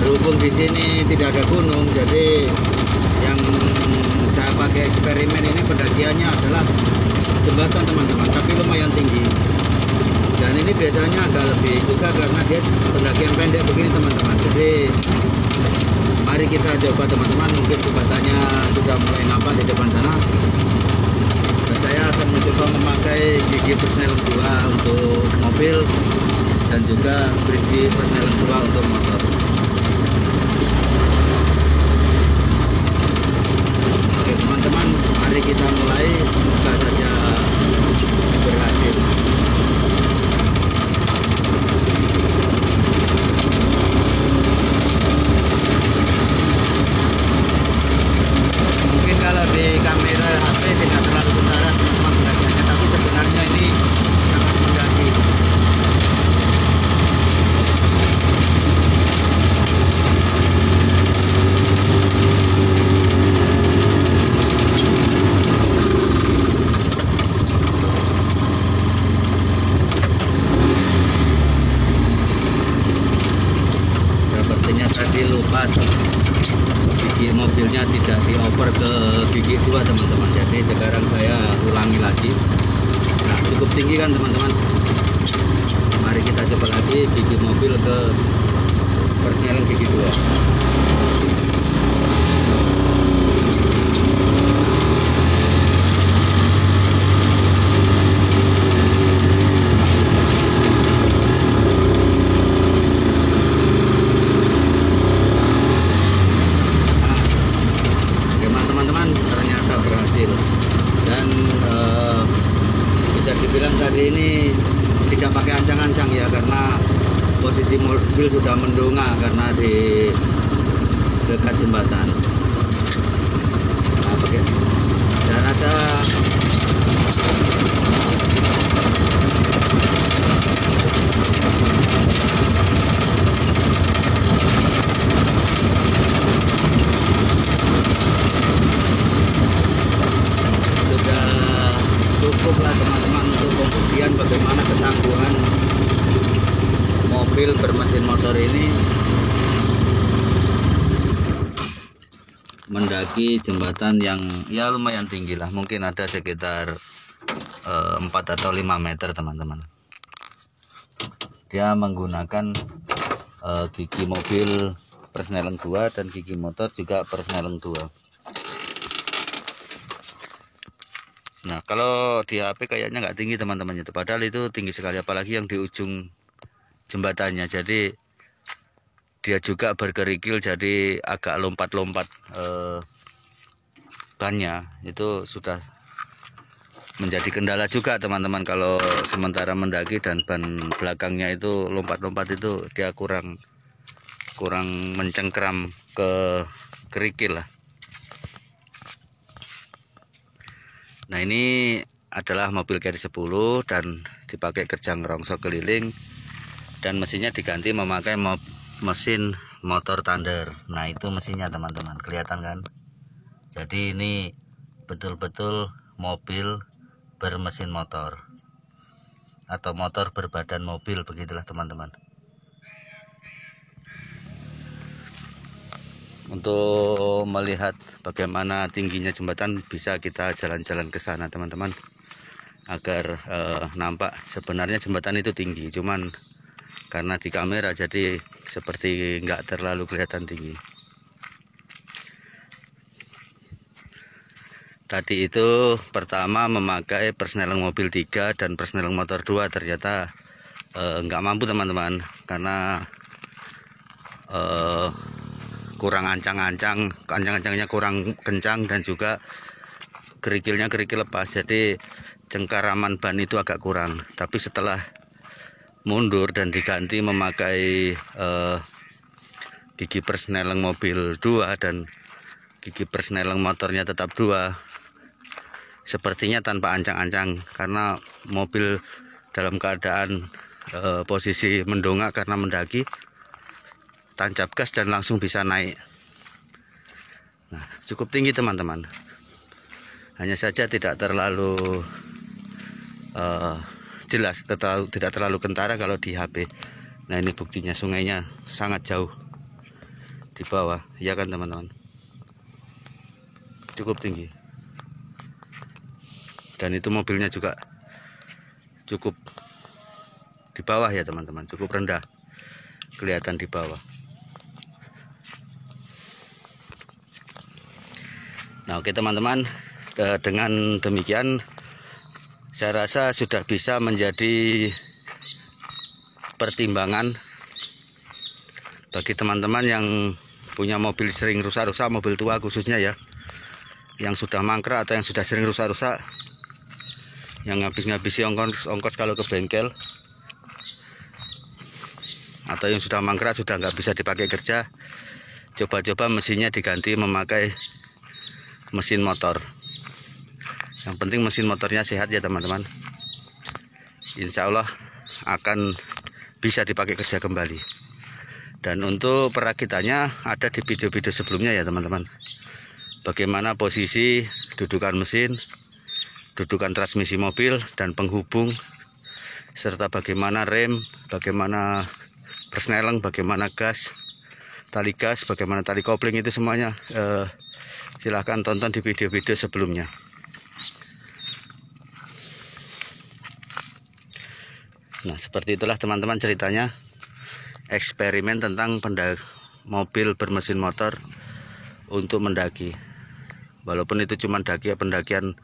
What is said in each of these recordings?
berhubung di sini tidak ada gunung, jadi yang saya pakai eksperimen ini pendakiannya adalah jembatan teman-teman, tapi lumayan tinggi. Dan ini biasanya agak lebih susah karena dia pendakian pendek begini teman-teman. Jadi mari kita coba teman-teman, mungkin jembatannya sudah mulai nampak di depan sana. Dan saya akan mencoba memakai gigi persneleng 2 untuk mobil dan juga gigi persneleng 2 untuk motor. Oke teman-teman, mari kita mulai, semoga saja berhasil. Mungkin kalau di kamera HP tidak terlalu kentara teman-teman pendakiannya, tapi sebenarnya ini sangat mendaki. Sepertinya tadi lupa gigi mobilnya tidak dioper ke gigi 2 teman-teman, jadi sekarang saya ulangi lagi. Nah cukup tinggi kan teman-teman, mari kita coba lagi gigi mobil ke persneleng gigi 2. Dan bisa dibilang tadi ini tidak pakai ancang-ancang ya, karena posisi mobil sudah mendongak karena di dekat jembatan. Nah, saya rasa cukuplah teman-teman untuk pembuktian bagaimana ketangguhan mobil bermesin motor ini mendaki jembatan yang ya lumayan tinggi lah, mungkin ada sekitar 4 atau 5 meter teman-teman. Dia menggunakan gigi mobil persneleng 2 dan gigi motor juga persneleng 2. Nah kalau di HP kayaknya nggak tinggi teman-teman itu, padahal itu tinggi sekali, apalagi yang di ujung jembatannya. Jadi dia juga berkerikil, jadi agak lompat-lompat bannya. Itu sudah menjadi kendala juga teman-teman, kalau sementara mendaki dan ban belakangnya itu lompat-lompat, itu dia kurang mencengkram ke kerikil lah. Nah ini adalah mobil Carry 10 dan dipakai kerjang rongsok keliling, dan mesinnya diganti memakai mesin motor Thunder. Nah itu mesinnya teman-teman, kelihatan kan? Jadi ini betul-betul mobil bermesin motor atau motor berbadan mobil, begitulah teman-teman. Untuk melihat bagaimana tingginya jembatan, bisa kita jalan-jalan ke sana teman-teman, agar nampak sebenarnya jembatan itu tinggi, cuman karena di kamera jadi seperti nggak terlalu kelihatan tinggi. Tadi itu pertama memakai persneleng mobil 3 dan persneleng motor 2, ternyata nggak mampu teman-teman, karena kurang ancang-ancangnya kurang kencang, dan juga kerikil lepas, jadi cengkaraman ban itu agak kurang. Tapi setelah mundur dan diganti memakai gigi persneleng mobil 2 dan gigi persneleng motornya tetap 2, sepertinya tanpa ancang-ancang, karena mobil dalam keadaan posisi mendongak karena mendaki, tancap gas dan langsung bisa naik. Nah, cukup tinggi teman-teman, hanya saja tidak terlalu jelas, tidak terlalu kentara kalau di HP. Nah ini buktinya, sungainya sangat jauh. di bawah, ya kan teman-teman, cukup tinggi. Dan itu mobilnya juga cukup di bawah ya teman-teman, cukup rendah, kelihatan di bawah. Nah oke teman-teman, dengan demikian saya rasa sudah bisa menjadi pertimbangan bagi teman-teman yang punya mobil sering rusak-rusak, mobil tua khususnya ya, yang sudah mangkrak atau yang sudah sering rusak-rusak, yang ngabis-ngabisi ongkos kalau ke bengkel, atau yang sudah mangkrak sudah nggak bisa dipakai kerja, coba-coba mesinnya diganti memakai mesin motor. Yang penting mesin motornya sehat ya teman-teman, insya Allah akan bisa dipakai kerja kembali. Dan untuk perakitannya ada di video-video sebelumnya ya teman-teman, bagaimana posisi dudukan mesin, dudukan transmisi mobil dan penghubung, serta bagaimana rem, bagaimana persneleng, bagaimana gas, bagaimana tali kopling, itu semuanya silahkan tonton di video-video sebelumnya. Nah seperti itulah teman-teman ceritanya, eksperimen tentang mobil bermesin motor untuk mendaki. Walaupun itu cuma pendakian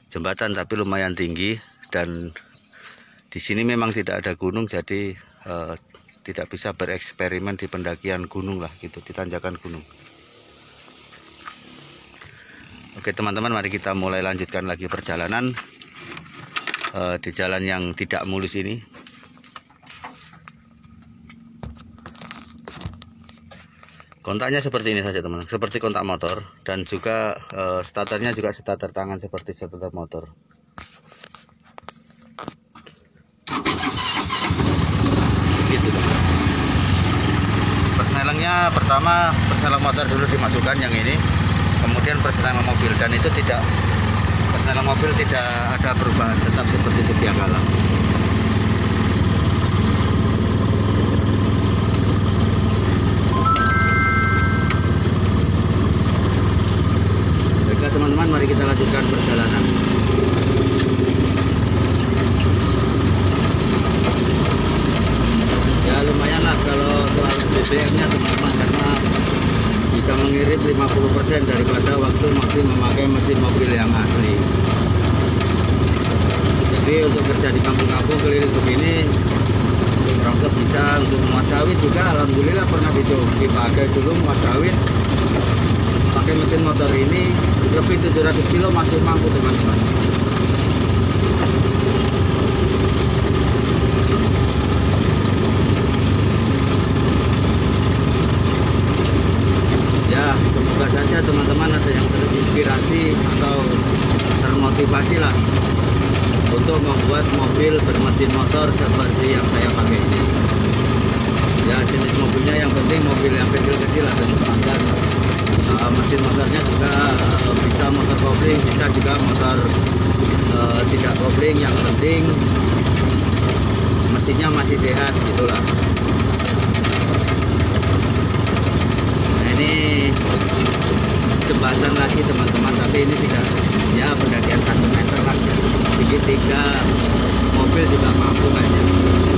jembatan, tapi lumayan tinggi, dan di sini memang tidak ada gunung, jadi tidak bisa bereksperimen di pendakian gunung lah gitu, di tanjakan gunung. Oke teman-teman, mari kita mulai lanjutkan lagi perjalanan di jalan yang tidak mulus ini. Kontaknya seperti ini saja teman, seperti kontak motor, dan juga starternya juga starter tangan seperti starter motor. Gitu. Persnelengnya pertama persneleng motor dulu dimasukkan yang ini, kemudian persneleng mobil, dan itu tidak, persneleng mobil tidak ada perubahan, tetap seperti sedia kala. Teman-teman, mari kita lanjutkan perjalanan. Ya lumayan lah kalau soal BBM-nya teman-teman, karena bisa mengirit 50% daripada waktu masih memakai mesin mobil yang asli. Jadi untuk kerja di kampung-kampung keliling begini, untuk rongsok bisa, untuk muat sawit juga alhamdulillah pernah dipakai dulu muat sawit. Pakai mesin motor ini lebih 700 kilo masih mampu teman-teman. Ya semoga saja teman-teman ada yang terinspirasi atau termotivasi lah untuk membuat mobil bermesin motor seperti yang saya pakai ini. Ya jenis mobilnya yang penting mobil yang kecil-kecil lah teman-teman, dan mesin motornya juga bisa motor kopling, bisa juga motor tidak kopling, yang penting mesinnya masih sehat gitulah. Nah ini jembatan lagi teman-teman, tapi ini tidak, ya pendakian 1 meter lah, sedikit 3 mobil juga mampu kayaknya.